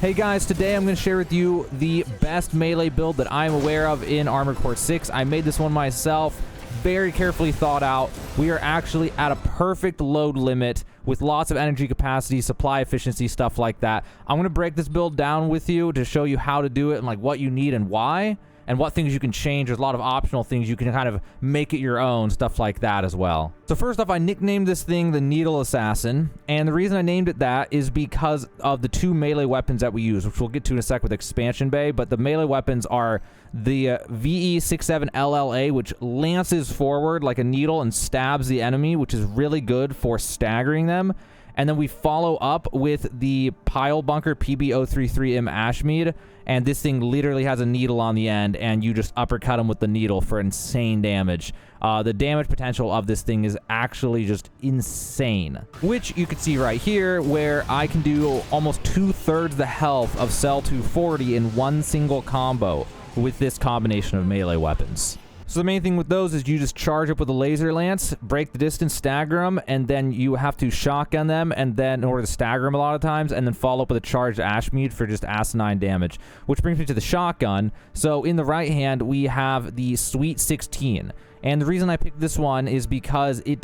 Hey guys, today I'm going to share with you the best melee build that I'm aware of in Armored Core 6. I made this one myself, very carefully thought out. We are actually at a perfect load limit with lots of energy capacity, supply efficiency, stuff like that. I'm going to break this build down with you to show you how to do it and like what you need and why, and what things you can change. There's a lot of optional things you can kind of make it your own, stuff like that as well. So first off, I nicknamed this thing the Needle Assassin, and the reason I named it that is because of the two melee weapons that we use, which we'll get to in a sec with Expansion Bay. But the melee weapons are the VE67LLA, which lances forward like a needle and stabs the enemy, which is really good for staggering them. And then we follow up with the Pile Bunker PB033M Ashmead, and this thing literally has a needle on the end, and you just uppercut them with the needle for insane damage. The damage potential of this thing is actually just insane, which you can see right here, where I can do almost 2/3 the health of Cell 240 in one single combo with this combination of melee weapons. So the main thing with those is you just charge up with a laser lance, break the distance, stagger them, and then you have to shotgun them, and then in order to stagger them a lot of times, and then follow up with a charged Ashmead for just asinine damage. Which brings me to the shotgun. So in the right hand, we have the Sweet 16. And the reason I picked this one is because it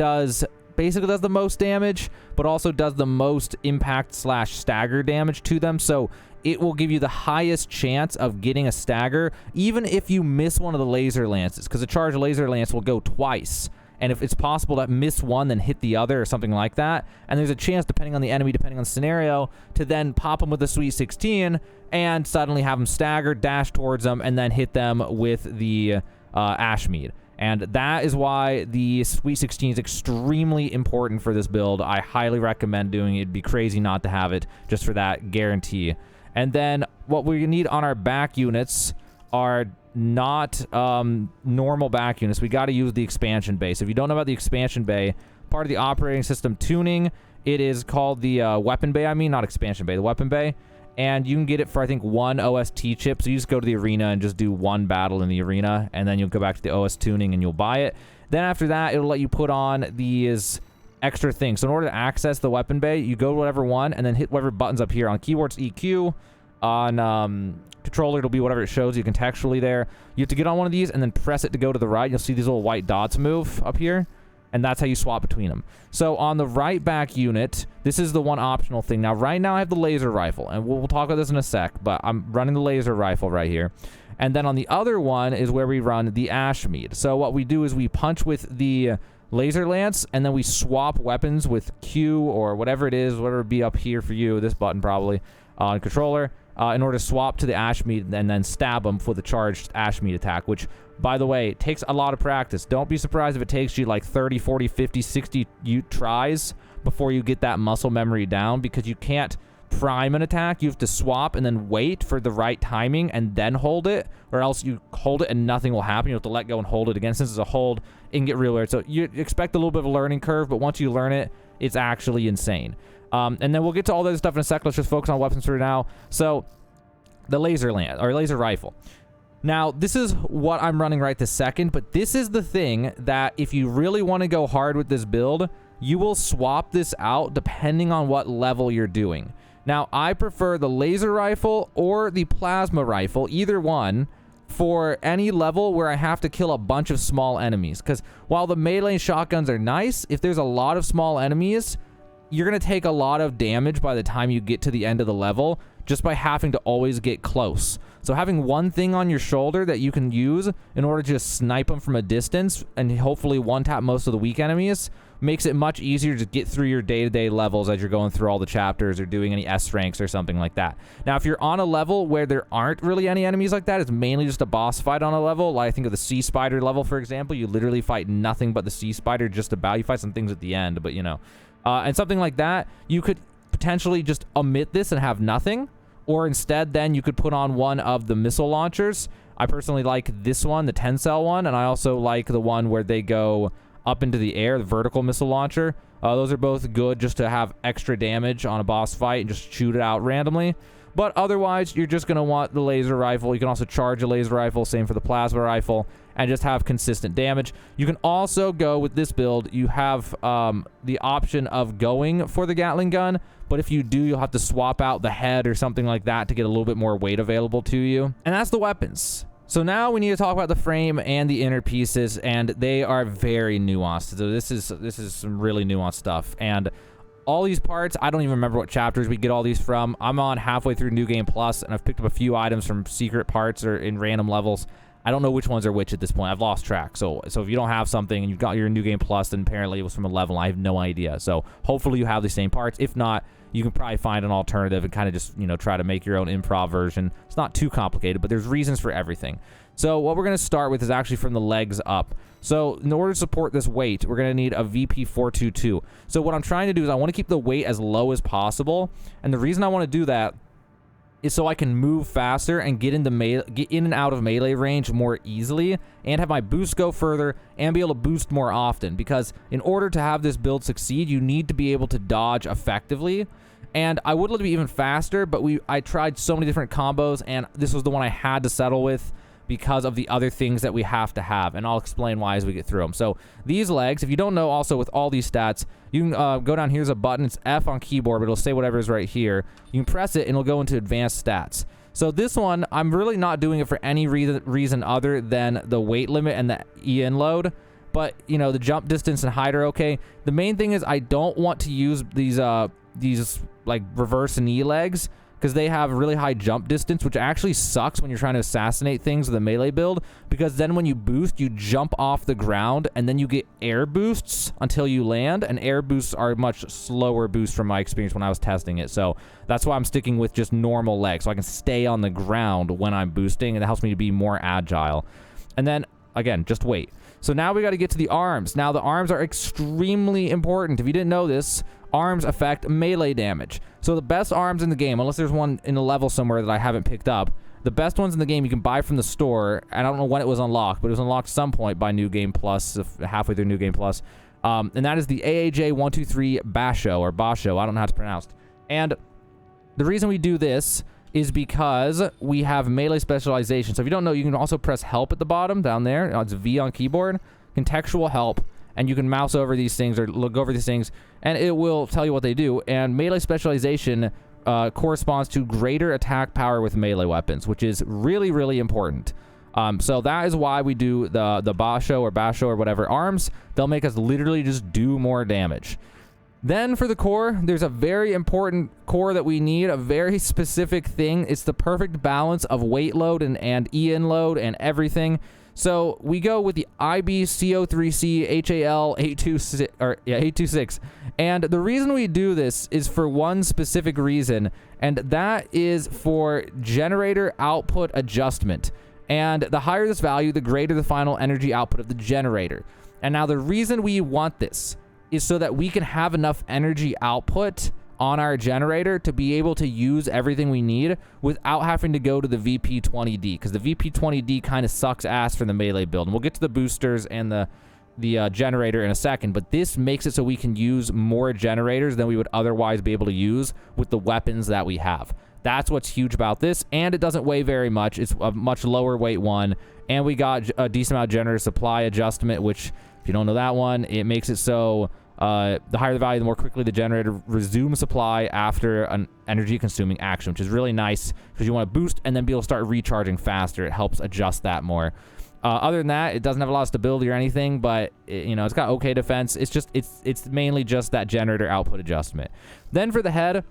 basically does the most damage, but also does the most impact / stagger damage to them. So it will give you the highest chance of getting a stagger, even if you miss one of the laser lances, because a charged laser lance will go twice. And if it's possible to miss one, then hit the other or something like that. And there's a chance, depending on the enemy, depending on the scenario, to then pop them with the Sweet 16 and suddenly have them staggered, dash towards them, and then hit them with the Ashmead. And that is why the Sweet 16 is extremely important for this build. I highly recommend doing it. It'd be crazy not to have it just for that guarantee. And then what we need on our back units are not normal back units. We got to use the Expansion Bay. So if you don't know about the Expansion Bay, part of the operating system tuning, it is called the Weapon Bay. I mean, not Expansion Bay, the Weapon Bay. And you can get it for, I think, 1 OST chip. So you just go to the arena and just do one battle in the arena, and then you'll go back to the OS tuning and you'll buy it. Then after that, it'll let you put on these extra things. So in order to access the Weapon Bay, you go to whatever one and then hit whatever buttons up here. On keyboards, EQ. On controller, it'll be whatever it shows you contextually there. You have to get on one of these and then press it to go to the right. You'll see these little white dots move up here, and that's how you swap between them. So on the right back unit, this is the one optional thing. Now, right now I have the laser rifle, and we'll talk about this in a sec, but I'm running the laser rifle right here. And then on the other one is where we run the Ashmead. So what we do is we punch with the laser lance, and then we swap weapons with Q or whatever it is, whatever it be up here for you, this button probably, on controller, in order to swap to the Ashmead and then stab them for the charged Ashmead attack, which, by the way, takes a lot of practice. Don't be surprised if it takes you like 30, 40, 50, 60 tries before you get that muscle memory down, because you can't prime an attack. You have to swap and then wait for the right timing and then hold it, or else you hold it and nothing will happen. You have to let go and hold it again. Since it's a hold, it can get real weird. So you expect a little bit of a learning curve, but once you learn it, it's actually insane. And then we'll get to all this stuff in a sec. Let's just focus on weapons for now. So the laser rifle. Now, this is what I'm running right this second, but this is the thing that if you really want to go hard with this build, you will swap this out depending on what level you're doing. Now, I prefer the laser rifle or the plasma rifle, either one, for any level where I have to kill a bunch of small enemies. Because while the melee shotguns are nice, if there's a lot of small enemies, you're going to take a lot of damage by the time you get to the end of the level, just by having to always get close. So having one thing on your shoulder that you can use in order to just snipe them from a distance and hopefully one-tap most of the weak enemies makes it much easier to get through your day-to-day levels as you're going through all the chapters or doing any S ranks or something like that. Now, if you're on a level where there aren't really any enemies like that, it's mainly just a boss fight on a level. Like I think of the Sea Spider level, for example. You literally fight nothing but the Sea Spider just about. You fight some things at the end, but you know. And something like that, you could potentially just omit this and have nothing. Or instead, then you could put on one of the missile launchers. I personally like this one, the 10-cell one, and I also like the one where they go up into the air, the vertical missile launcher. Those are both good just to have extra damage on a boss fight and just shoot it out randomly. But otherwise, you're just going to want the laser rifle. You can also charge a laser rifle, same for the plasma rifle, and just have consistent damage. You can also go with this build. You have the option of going for the Gatling gun, but if you do, you'll have to swap out the head or something like that to get a little bit more weight available to you. And that's the weapons. So now we need to talk about the frame and the inner pieces, and they are very nuanced. So this is some really nuanced stuff. And all these parts, I don't even remember what chapters we get all these from. I'm on halfway through New Game Plus, and I've picked up a few items from secret parts or in random levels. I don't know which ones are which at this point. I've lost track. So if you don't have something and you've got your New Game Plus, then apparently it was from a level. I have no idea. So hopefully you have the same parts. If not, you can probably find an alternative and kind of just, try to make your own improv version. It's not too complicated, but there's reasons for everything. So what we're going to start with is actually from the legs up. So in order to support this weight, we're going to need a VP422. So what I'm trying to do is I want to keep the weight as low as possible. And the reason I want to do that is so I can move faster and get in and out of melee range more easily, and have my boost go further and be able to boost more often. Because in order to have this build succeed, you need to be able to dodge effectively. And I would love to be even faster, but I tried so many different combos, and this was the one I had to settle with because of the other things that we have to have, and I'll explain why as we get through them. So these legs, if you don't know, also with all these stats, you can go down. Here's a button. It's F on keyboard, but it'll say whatever is right here. You can press it, and it'll go into advanced stats. So this one, I'm really not doing it for any reason other than the weight limit and the EN load. But, the jump distance and height are okay. The main thing is I don't want to use these like reverse knee legs, because they have really high jump distance, which actually sucks when you're trying to assassinate things with a melee build, because then when you boost, you jump off the ground, and then you get air boosts until you land, and air boosts are a much slower boost from my experience when I was testing it. So that's why I'm sticking with just normal legs, so I can stay on the ground when I'm boosting, and it helps me to be more agile. And then, again, just wait. So now we got to get to the arms. Now, the arms are extremely important. If you didn't know this, arms affect melee damage. So the best arms in the game, unless there's one in a level somewhere that I haven't picked up, the best ones in the game you can buy from the store. I don't know when it was unlocked, but it was unlocked some point by New Game Plus, halfway through New Game Plus. And that is the AAJ123 Basho, or Basho. I don't know how it's pronounced. And the reason we do this is because we have melee specialization. So if you don't know, you can also press help at the bottom down there. It's V on keyboard, contextual help. And you can mouse over these things or look over these things, and it will tell you what they do. And melee specialization corresponds to greater attack power with melee weapons, which is really, really important. So that is why we do the Basho or whatever arms. They'll make us literally just do more damage. Then for the core, there's a very important core that we need, a very specific thing. It's the perfect balance of weight load and EN load and everything. So we go with the IBCO3C HAL 826, and the reason we do this is for one specific reason, and that is for generator output adjustment. And the higher this value, the greater the final energy output of the generator. And now the reason we want this is so that we can have enough energy output on our generator to be able to use everything we need without having to go to the VP20D, because the VP20D kind of sucks ass for the melee build. And we'll get to the boosters and the generator in a second, but this makes it so we can use more generators than we would otherwise be able to use with the weapons that we have. That's what's huge about this, and it doesn't weigh very much. It's a much lower weight one, and we got a decent amount of generator supply adjustment, which, if you don't know that one, it makes it so the higher the value, the more quickly the generator resumes supply after an energy-consuming action, which is really nice because you want to boost and then be able to start recharging faster. It helps adjust that more. Other than that, it doesn't have a lot of stability or anything, but it's got okay defense. It's mainly just that generator output adjustment. Then for the head,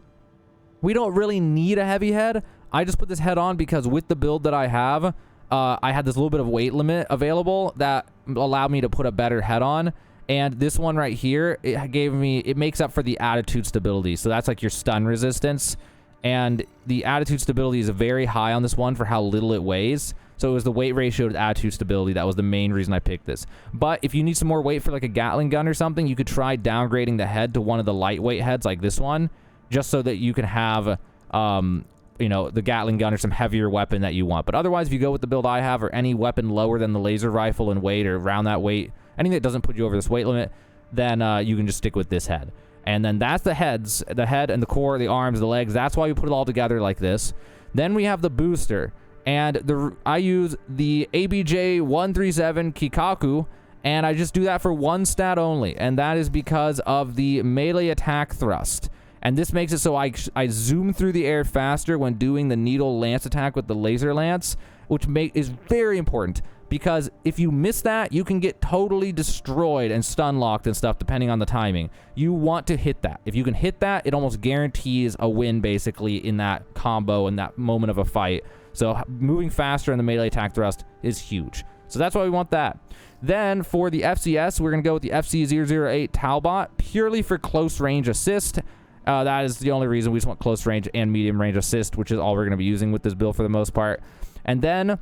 we don't really need a heavy head. I just put this head on because with the build that I have, I had this little bit of weight limit available that allowed me to put a better head on. And this one right here, it makes up for the attitude stability. So that's like your stun resistance. And the attitude stability is very high on this one for how little it weighs. So it was the weight ratio to attitude stability. That was the main reason I picked this. But if you need some more weight for like a Gatling gun or something, you could try downgrading the head to one of the lightweight heads like this one, just so that you can have, the Gatling gun or some heavier weapon that you want. But otherwise, if you go with the build I have or any weapon lower than the laser rifle in weight or around that weight, anything that doesn't put you over this weight limit, then you can just stick with this head. And then that's the heads, the head and the core, the arms, the legs. That's why we put it all together like this. Then we have the booster. And I use the ABJ137 Kikaku, and I just do that for one stat only. And that is because of the melee attack thrust. And this makes it so I zoom through the air faster when doing the needle lance attack with the laser lance, which is very important. Because if you miss that, you can get totally destroyed and stun locked and stuff depending on the timing. You want to hit that. If you can hit that, it almost guarantees a win basically in that combo, in that moment of a fight. So moving faster in the melee attack thrust is huge. So that's why we want that. Then for the FCS, we're going to go with the FC008 Talbot, purely for close range assist. That is the only reason we just want close range and medium range assist, which is all we're going to be using with this build for the most part. And then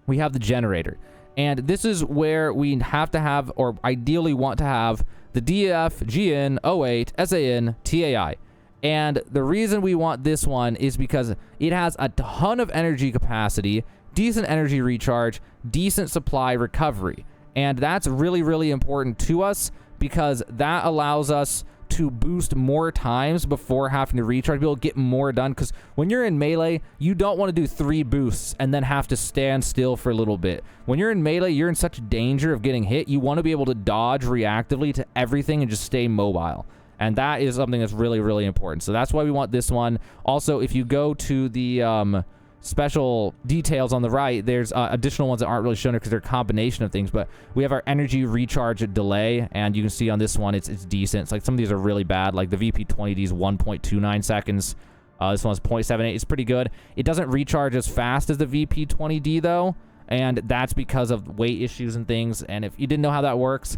we have the generator. And this is where we have to have, or ideally want to have, the DF, GN, 08, SAN, TAI. And the reason we want this one is because it has a ton of energy capacity, decent energy recharge, decent supply recovery. And that's really, really important to us because that allows us to boost more times before having to recharge, be able to get more done. Because when you're in melee, you don't want to do 3 boosts and then have to stand still for a little bit. When you're in melee, you're in such danger of getting hit. You want to be able to dodge reactively to everything and just stay mobile. And that is something that's really, really important. So that's why we want this one. Also, if you go to the special details on the right, there's additional ones that aren't really shown here because they're a combination of things, but we have our energy recharge delay, and you can see on this one it's decent. It's like some of these are really bad, like the VP20D is 1.29 seconds. This one's 0.78. It's pretty good. It doesn't recharge as fast as the VP20D though, and that's because of weight issues and things. And if you didn't know how that works,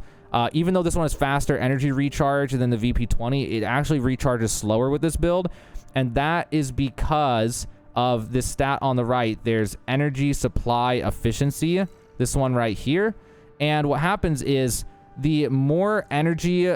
even though this one is faster energy recharge than the VP20, it actually recharges slower with this build, and that is because of this stat on the right. There's energy supply efficiency, this one right here. And what happens is the more energy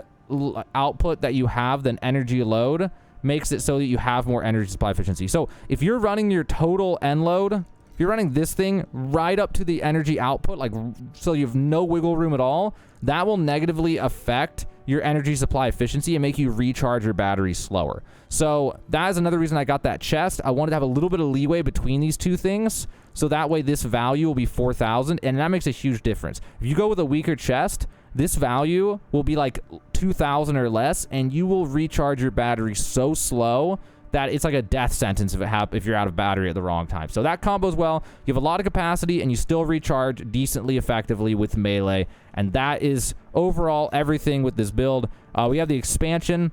output that you have than energy load makes it so that you have more energy supply efficiency. So if you're running your total end load, if you're running this thing right up to the energy output, like so you have no wiggle room at all, that will negatively affect your energy supply efficiency and make you recharge your battery slower. So that is another reason I got that chest. I wanted to have a little bit of leeway between these two things, so that way this value will be 4,000, and that makes a huge difference. If you go with a weaker chest, this value will be like 2,000 or less, and you will recharge your battery so slow that it's like a death sentence if you're out of battery at the wrong time. So that combos well. You have a lot of capacity, and you still recharge decently effectively with melee, and that is overall everything with this build. We have the expansion.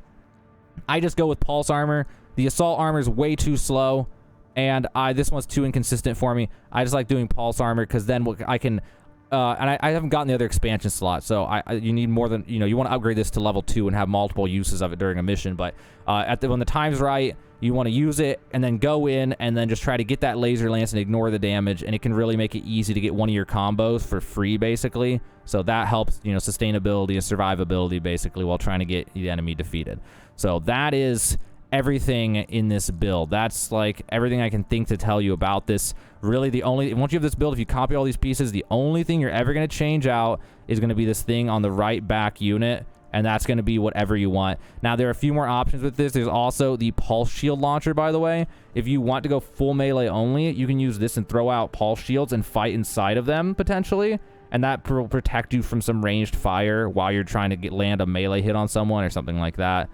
I just go with pulse armor. The assault armor is way too slow, and this one's too inconsistent for me. I just like doing pulse armor because then I can... and I haven't gotten the other expansion slot, so you need more than... You want to upgrade this to level 2 and have multiple uses of it during a mission, but when the time's right, you want to use it and then go in and then just try to get that laser lance and ignore the damage, and it can really make it easy to get one of your combos for free, basically. So that helps, sustainability and survivability, basically, while trying to get the enemy defeated. So that is everything in this build. That's like everything I can think to tell you about this. Really, once you have this build, if you copy all these pieces, the only thing you're ever going to change out is going to be this thing on the right back unit, and that's going to be whatever you want. Now, there are a few more options with this. There's also the pulse shield launcher, by the way. If you want to go full melee only, you can use this and throw out pulse shields and fight inside of them, potentially, and that will protect you from some ranged fire while you're trying to land a melee hit on someone or something like that.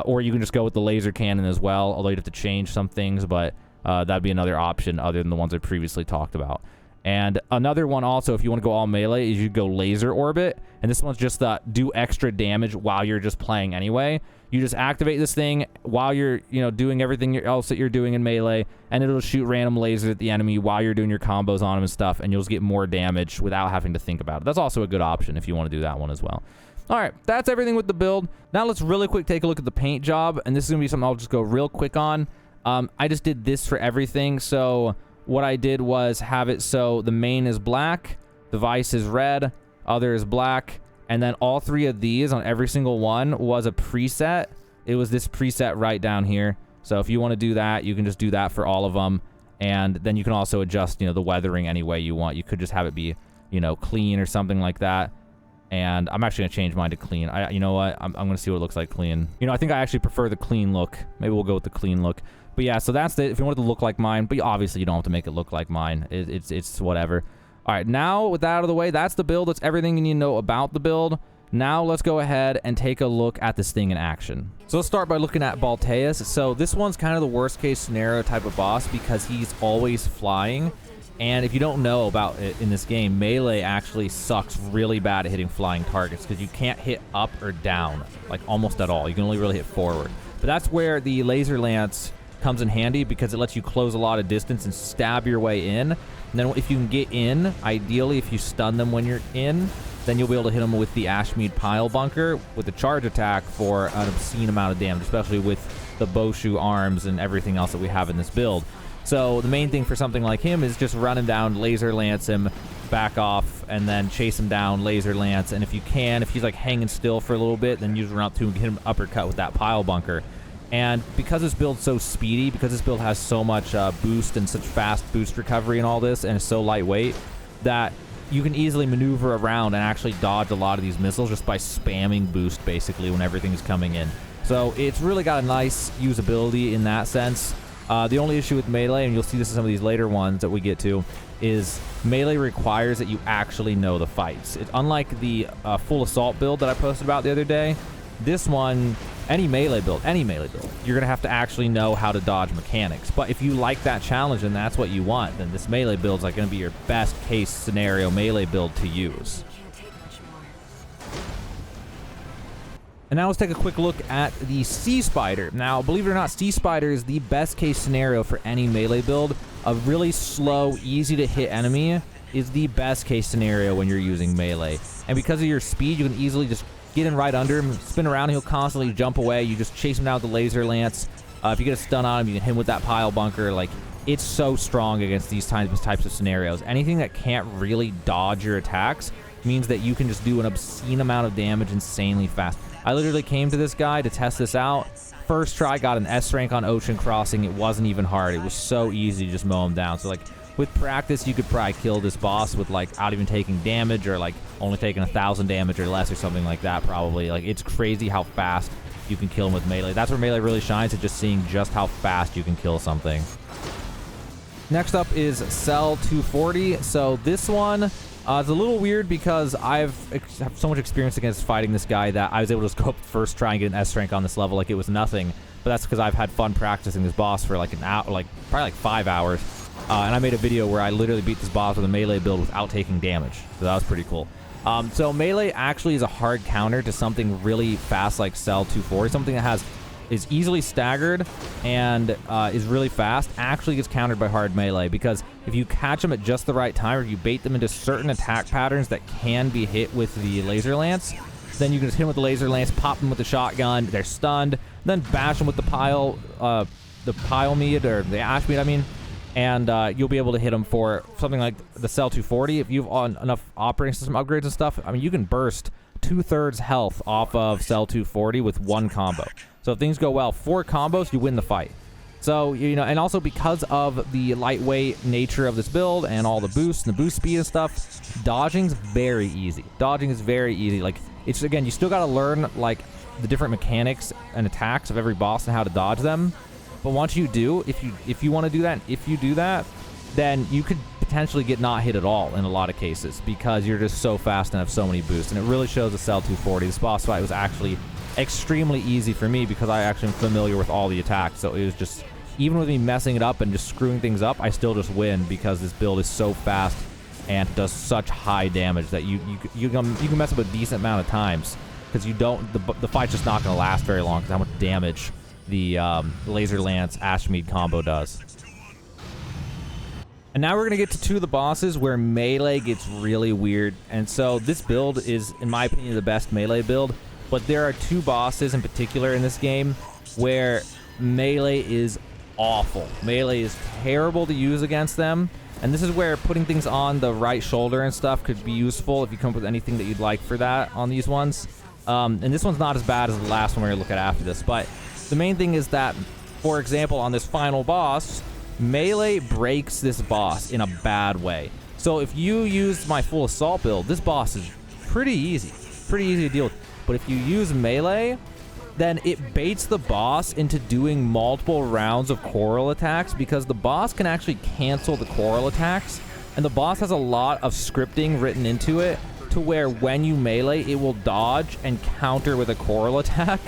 Or you can just go with the laser cannon as well, although you'd have to change some things, but that'd be another option other than the ones I previously talked about. And another one also, if you want to go all melee, is you go laser orbit, and this one's just do extra damage while you're just playing anyway. You just activate this thing while you're doing everything else that you're doing in melee, and it'll shoot random lasers at the enemy while you're doing your combos on them and stuff, and you'll just get more damage without having to think about it. That's also a good option if you want to do that one as well. All right, that's everything with the build. Now let's really quick take a look at the paint job, and this is going to be something I'll just go real quick on. I just did this for everything, so what I did was have it so the main is black, the vice is red, other is black, and then all 3 of these on every single one was a preset. It was this preset right down here. So if you want to do that, you can just do that for all of them, and then you can also adjust, the weathering any way you want. You could just have it be, clean or something like that. And I'm actually going to change mine to clean. You know what? I'm going to see what it looks like clean. I think I actually prefer the clean look. Maybe we'll go with the clean look. But yeah, so that's it. If you want it to look like mine, but obviously you don't have to make it look like mine. It's whatever. All right, now with that out of the way, that's the build. That's everything you need to know about the build. Now let's go ahead and take a look at this thing in action. So let's start by looking at Balteus. So this one's kind of the worst case scenario type of boss because he's always flying. And if you don't know about it in this game, melee actually sucks really bad at hitting flying targets because you can't hit up or down, like almost at all. You can only really hit forward. But that's where the laser lance comes in handy because it lets you close a lot of distance and stab your way in. And then if you can get in, ideally if you stun them when you're in, then you'll be able to hit them with the Ashmead Pile Bunker with the charge attack for an obscene amount of damage, especially with the Boshu arms and everything else that we have in this build. So the main thing for something like him is just run him down, laser lance him, back off, and then chase him down, laser lance. And if you can, if he's like hanging still for a little bit, then use run up to him and hit him uppercut with that pile bunker. And because this build's so speedy, because this build has so much boost and such fast boost recovery and all this, and it's so lightweight, that you can easily maneuver around and actually dodge a lot of these missiles just by spamming boost basically when everything's coming in. So it's really got a nice usability in that sense. The only issue with melee, and you'll see this in some of these later ones that we get to, is melee requires that you actually know the fights. It's unlike the full assault build that I posted about the other day. This one, any melee build, you're going to have to actually know how to dodge mechanics. But if you like that challenge and that's what you want, then this melee build is like going to be your best case scenario melee build to use. And now let's take a quick look at the Sea Spider. Now, believe it or not, Sea Spider is the best case scenario for any melee build. A really slow, easy to hit enemy is the best case scenario when you're using melee. And because of your speed, you can easily just get in right under him, spin around, and he'll constantly jump away. You just chase him down with the laser lance. If you get a stun on him, you can hit him with that pile bunker. Like, it's so strong against these types of scenarios. Anything that can't really dodge your attacks means that you can just do an obscene amount of damage insanely fast. I literally came to this guy to test this out. First try, got an S rank on Ocean Crossing. It wasn't even hard. It was so easy to just mow him down. So, like, with practice, you could probably kill this boss with, like, without even taking damage or, like, only taking 1,000 damage or less or something like that, probably. Like, it's crazy how fast you can kill him with melee. That's where melee really shines, at just seeing just how fast you can kill something. Next up is Cell 240. So this one is a little weird because I have so much experience against fighting this guy that I was able to just go up first try and get an S rank on this level like it was nothing. But that's because I've had fun practicing this boss for like an hour, like probably like 5 hours. And I made a video where I literally beat this boss with a melee build without taking damage. So that was pretty cool. So melee actually is a hard counter to something really fast like Cell 240. Something that is easily staggered and is really fast actually gets countered by hard melee, because if you catch them at just the right time, or if you bait them into certain attack patterns that can be hit with the laser lance, then you can just hit them with the laser lance, pop them with the shotgun, they're stunned, then bash them with the pile mead, or the ash mead, I mean, and you'll be able to hit them for something like the Cell 240. If you've on enough operating system upgrades and stuff, I mean, you can burst 2/3 health off of Cell 240 with one combo. So if things go well, 4 combos, you win the fight. So, you know, and also because of the lightweight nature of this build and all the boosts and the boost speed and stuff, dodging's very easy. Dodging is very easy. Like, it's, again, you still got to learn, like, the different mechanics and attacks of every boss and how to dodge them. But once you do, if you want to do that, if you do that, then you could potentially get not hit at all in a lot of cases, because you're just so fast and have so many boosts. And it really shows the Cell 240. This boss fight was actually extremely easy for me because I actually am familiar with all the attacks. So it was just, even with me messing it up and just screwing things up, I still just win because this build is so fast and does such high damage that you can mess up a decent amount of times, because the fight's just not going to last very long because how much damage the laser lance Ashmead combo does. And now we're going to get to 2 of the bosses where melee gets really weird. And so this build is, in my opinion, the best melee build. But there are 2 bosses in particular in this game where melee is awful. Melee is terrible to use against them. And this is where putting things on the right shoulder and stuff could be useful if you come up with anything that you'd like for that on these ones. And this one's not as bad as the last one we're going to look at after this. But the main thing is that, for example, on this final boss, melee breaks this boss in a bad way. So if you use my full assault build, this boss is pretty easy to deal with. But if you use melee, then it baits the boss into doing multiple rounds of coral attacks, because the boss can actually cancel the coral attacks, and the boss has a lot of scripting written into it to where when you melee, it will dodge and counter with a coral attack.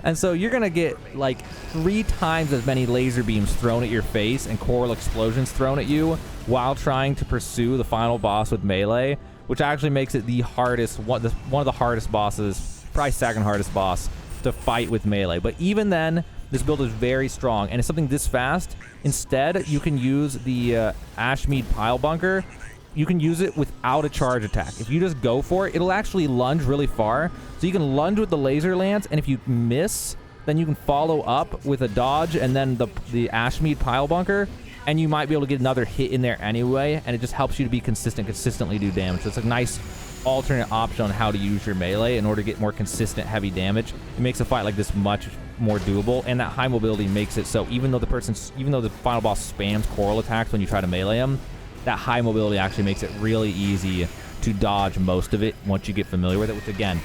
And so you're going to get like 3 times as many laser beams thrown at your face and coral explosions thrown at you while trying to pursue the final boss with melee, which actually makes it the hardest, one of the hardest bosses, probably second hardest boss to fight with melee. But even then, this build is very strong, and it's something this fast. Instead, you can use the Ashmead Pile Bunker. You can use it without a charge attack. If you just go for it, it'll actually lunge really far. So you can lunge with the laser lance, and if you miss, then you can follow up with a dodge and then the Ashmead Pile Bunker, and you might be able to get another hit in there anyway, and it just helps you to be consistently do damage. So it's a nice alternate option on how to use your melee in order to get more consistent heavy damage. It makes a fight like this much more doable, and that high mobility makes it so even though the final boss spams coral attacks when you try to melee him, that high mobility actually makes it really easy to dodge most of it once you get familiar with it, which again,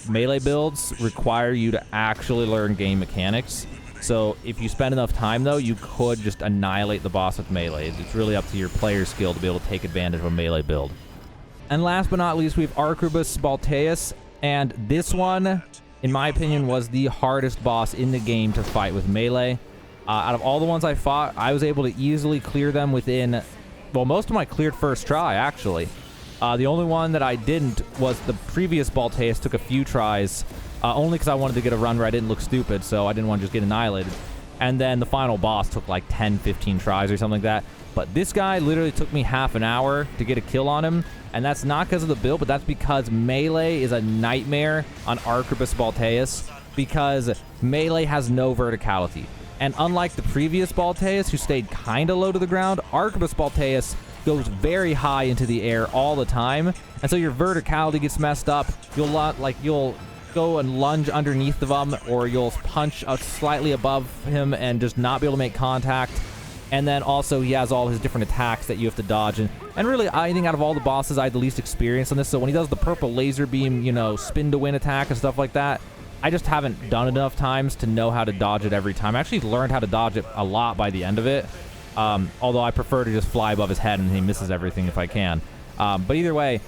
melee builds require you to actually learn game mechanics. So if you spend enough time though, you could just annihilate the boss with melee. It's really up to your player skill to be able to take advantage of a melee build. And last but not least, we have Arquebus Balteus, and this one, in my opinion, was the hardest boss in the game to fight with melee. Out of all the ones I fought, I was able to easily clear them within, well, most of them I cleared first try, actually. The only one that I didn't was the previous Balteus. Took a few tries, only because I wanted to get a run where I didn't look stupid, so I didn't want to just get annihilated. And then the final boss took like 10, 15 tries or something like that. But this guy literally took me half an hour to get a kill on him, and that's not because of the build, but that's because melee is a nightmare on Arquebus Balteus, because melee has no verticality. And unlike the previous Balteus, who stayed kind of low to the ground, Arquebus Balteus goes very high into the air all the time, and so your verticality gets messed up. You'll go and lunge underneath of him, or you'll punch slightly above him and just not be able to make contact. And then also he has all his different attacks that you have to dodge. And really, I think out of all the bosses, I had the least experience on this. So when he does the purple laser beam, you know, spin to win attack and stuff like that, I just haven't done it enough times to know how to dodge it every time. I actually learned how to dodge it a lot by the end of it. Although I prefer to just fly above his head and he misses everything if I can. But either way,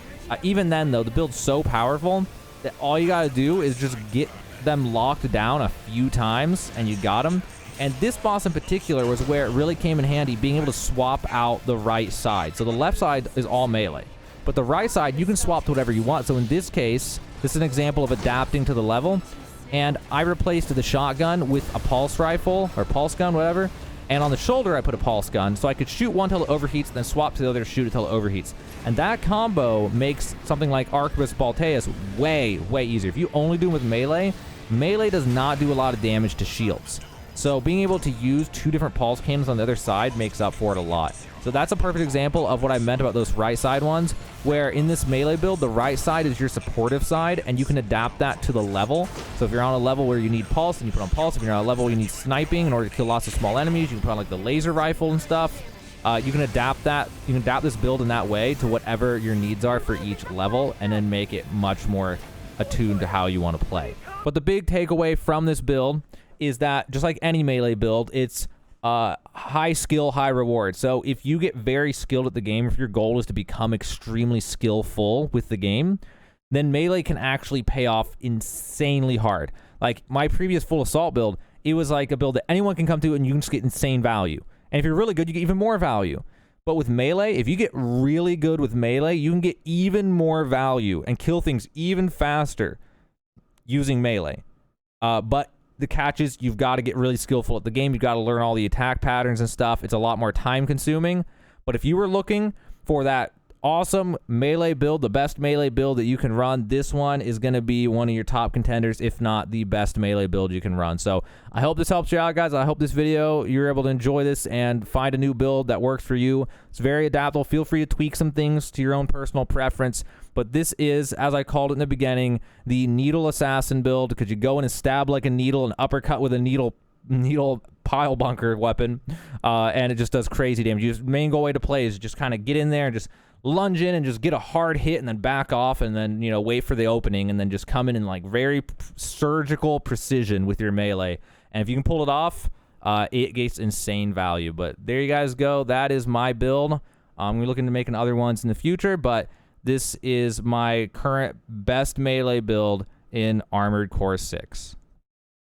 even then though, the build's so powerful that all you gotta do is just get them locked down a few times and you got them. And this boss in particular was where it really came in handy, being able to swap out the right side. So the left side is all melee, but the right side, you can swap to whatever you want. So in this case, this is an example of adapting to the level. And I replaced the shotgun with a pulse rifle, or pulse gun, whatever. And on the shoulder, I put a pulse gun, so I could shoot one till it overheats, then swap to the other to shoot it till it overheats. And that combo makes something like Arquebus Balteus way, way easier. If you only do it with melee, melee does not do a lot of damage to shields. So being able to use 2 different pulse cannons on the other side makes up for it a lot. So that's a perfect example of what I meant about those right side ones, where in this melee build, the right side is your supportive side, and you can adapt that to the level. So if you're on a level where you need pulse, then you put on pulse. If you're on a level where you need sniping in order to kill lots of small enemies, you can put on like the laser rifle and stuff. You can adapt that. You can adapt this build in that way to whatever your needs are for each level, and then make it much more attuned to how you want to play. But the big takeaway from this build is that, just like any melee build, it's high skill, high reward. So if you get very skilled at the game, if your goal is to become extremely skillful with the game, then melee can actually pay off insanely hard. Like my previous full assault build, it was like a build that anyone can come to and you can just get insane value. And if you're really good, you get even more value. But with melee, if you get really good with melee, you can get even more value and kill things even faster using melee. But the catch is you've got to get really skillful at the game. You've got to learn all the attack patterns and stuff. It's a lot more time consuming. But if you were looking for that awesome melee build, the best melee build that you can run, this one is going to be one of your top contenders, if not the best melee build you can run. So I hope this helps you out, guys. I hope this video, you're able to enjoy this and find a new build that works for you. It's very adaptable. Feel free to tweak some things to your own personal preference. But this is, as I called it in the beginning, the needle assassin build, because you go in and stab like a needle and uppercut with a needle pile bunker weapon, and it just does crazy damage. Your main goal way to play is just kind of get in there and just lunge in and just get a hard hit and then back off and then, you know, wait for the opening and then just come in like very surgical precision with your melee. And if you can pull it off, it gets insane value. But there you guys go. That is my build. We're looking to making other ones in the future, but this is my current best melee build in Armored Core 6.